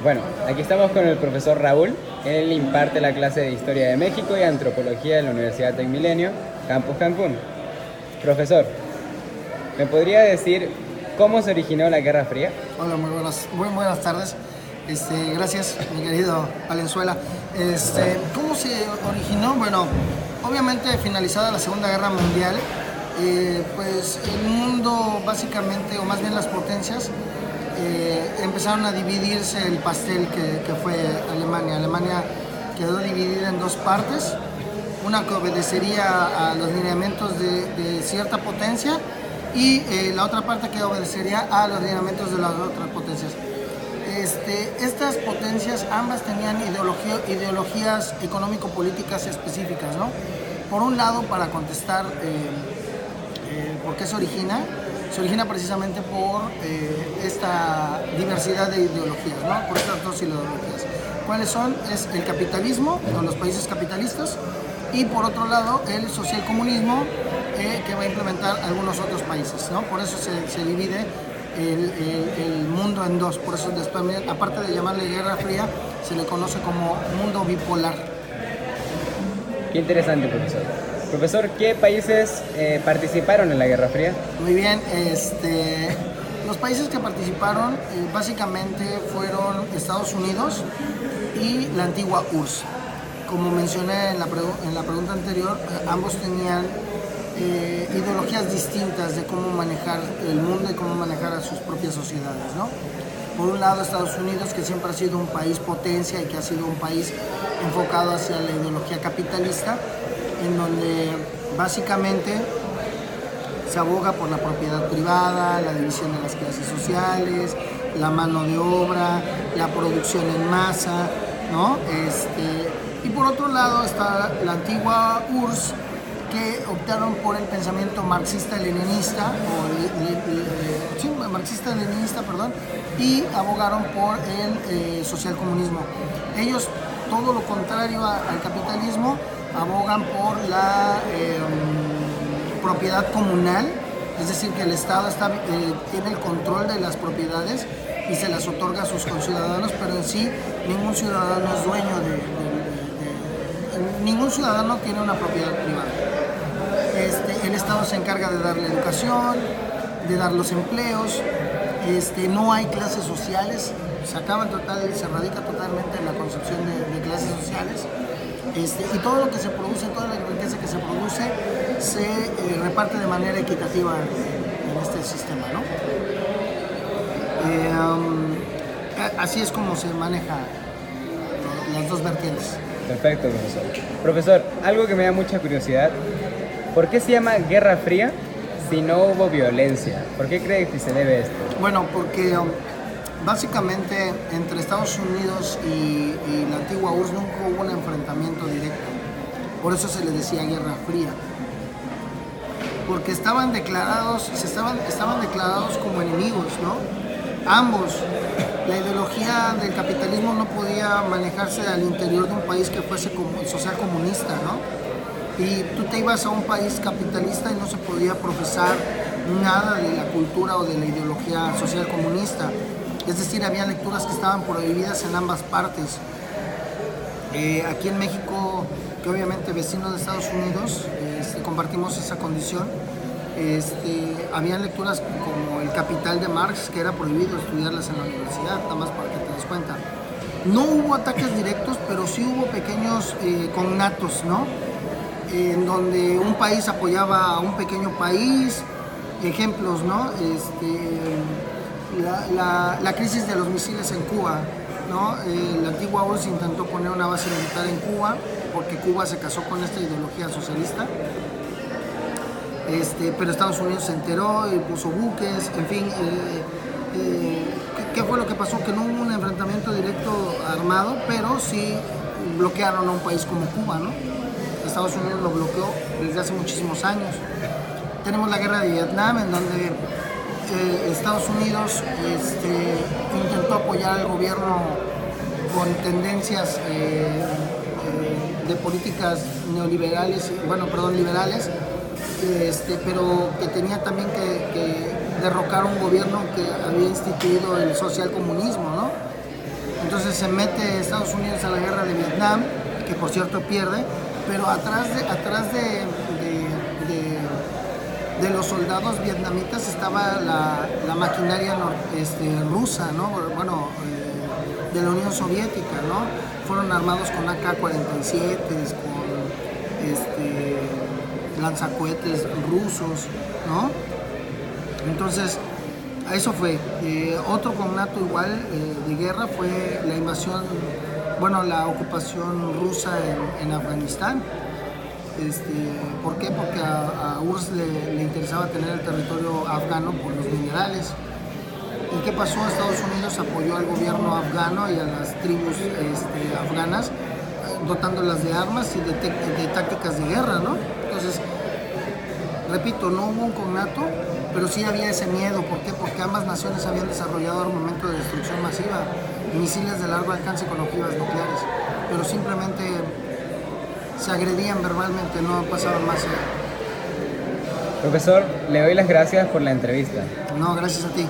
Bueno, aquí estamos con el profesor Raúl. Él imparte la clase de Historia de México y Antropología en la Universidad Tecmilenio, Campus Cancún. Profesor, ¿me podría decir cómo se originó la Guerra Fría? Hola, muy buenas tardes. Gracias, mi querido Valenzuela. ¿Cómo se originó? Bueno, obviamente finalizada la Segunda Guerra Mundial, pues el mundo básicamente, o más bien las potencias, empezaron a dividirse el pastel que fue Alemania. Alemania quedó dividida en dos partes, una que obedecería a los lineamientos de cierta potencia y la otra parte que obedecería a los lineamientos de las otras potencias. Estas potencias ambas tenían ideologías económico-políticas específicas, ¿no? Por un lado, para contestar por qué se origina precisamente por esta diversidad de ideologías, ¿no? Por estas dos ideologías. ¿Cuáles son? Es el capitalismo, o los países capitalistas, y por otro lado el socialcomunismo, que va a implementar algunos otros países, ¿no? Por eso se divide el mundo en dos. Por eso después, aparte de llamarle Guerra Fría, se le conoce como mundo bipolar. Qué interesante, profesor. Profesor, ¿qué países participaron en la Guerra Fría? Muy bien, los países que participaron básicamente fueron Estados Unidos y la antigua URSS. Como mencioné en la pregunta anterior, ambos tenían ideologías distintas de cómo manejar el mundo y cómo manejar a sus propias sociedades, ¿no? Por un lado, Estados Unidos, que siempre ha sido un país potencia y que ha sido un país enfocado hacia la ideología capitalista, en donde básicamente se aboga por la propiedad privada, la división de las clases sociales, la mano de obra, la producción en masa, ¿no? Y por otro lado está la antigua URSS, que optaron por el pensamiento marxista-leninista, y abogaron por el socialcomunismo. Ellos, todo lo contrario al capitalismo, abogan por la propiedad comunal, es decir, que el Estado tiene el control de las propiedades y se las otorga a sus conciudadanos, pero en sí ningún ciudadano es dueño ningún ciudadano tiene una propiedad privada. El Estado se encarga de darle educación, de dar los empleos, no hay clases sociales, se radica totalmente en la concepción de clases sociales, y todo lo que se produce, toda la riqueza que se produce, se reparte de manera equitativa en este sistema, ¿no? Así es como se maneja las dos vertientes. Perfecto, profesor. Profesor, algo que me da mucha curiosidad, ¿por qué se llama Guerra Fría si no hubo violencia? ¿Por qué cree que se debe esto? Bueno, porque básicamente entre Estados Unidos y la antigua URSS nunca hubo un enfrentamiento directo. Por eso se le decía Guerra Fría. Porque estaban declarados como enemigos, ¿no? Ambos. La ideología del capitalismo no podía manejarse al interior de un país que fuese social comunista, ¿no? Y tú te ibas a un país capitalista y no se podía profesar nada de la cultura o de la ideología social comunista. Es decir, había lecturas que estaban prohibidas en ambas partes. Aquí en México, que obviamente vecino de Estados Unidos, compartimos esa condición. Había lecturas como El Capital de Marx, que era prohibido estudiarlas en la universidad, nada más para que te des cuenta. No hubo ataques directos, pero sí hubo pequeños cognatos, ¿no? En donde un país apoyaba a un pequeño país. Ejemplos, ¿no? La crisis de los misiles en Cuba, ¿no? La antigua URSS intentó poner una base militar en Cuba porque Cuba se casó con esta ideología socialista. Pero Estados Unidos se enteró y puso buques, en fin. ¿Qué fue lo que pasó? Que no hubo un enfrentamiento directo armado, pero sí bloquearon a un país como Cuba, ¿no? Estados Unidos lo bloqueó desde hace muchísimos años. Tenemos la guerra de Vietnam, en donde Estados Unidos intentó apoyar al gobierno con tendencias de políticas neoliberales, liberales, pero que tenía también que derrocar un gobierno que había instituido el socialcomunismo, ¿no? Entonces se mete Estados Unidos a la guerra de Vietnam, que por cierto pierde, pero atrás de los soldados vietnamitas estaba la maquinaria rusa, ¿no? Bueno, de la Unión Soviética, ¿no? Fueron armados con AK-47, con lanzacohetes rusos, ¿no? Entonces, eso fue. Otro conato igual de guerra fue la invasión, bueno, la ocupación rusa en Afganistán. ¿Por qué? Porque a URSS le interesaba tener el territorio afgano por los minerales. ¿Y qué pasó? Estados Unidos apoyó al gobierno afgano y a las tribus afganas, dotándolas de armas y de tácticas de guerra, ¿no? Entonces, repito, no hubo un conato, pero sí había ese miedo. ¿Por qué? Porque ambas naciones habían desarrollado armamento de destrucción masiva, misiles de largo alcance con ojivas nucleares, pero simplemente se agredían verbalmente, no pasaban más allá. Profesor, le doy las gracias por la entrevista. No, gracias a ti.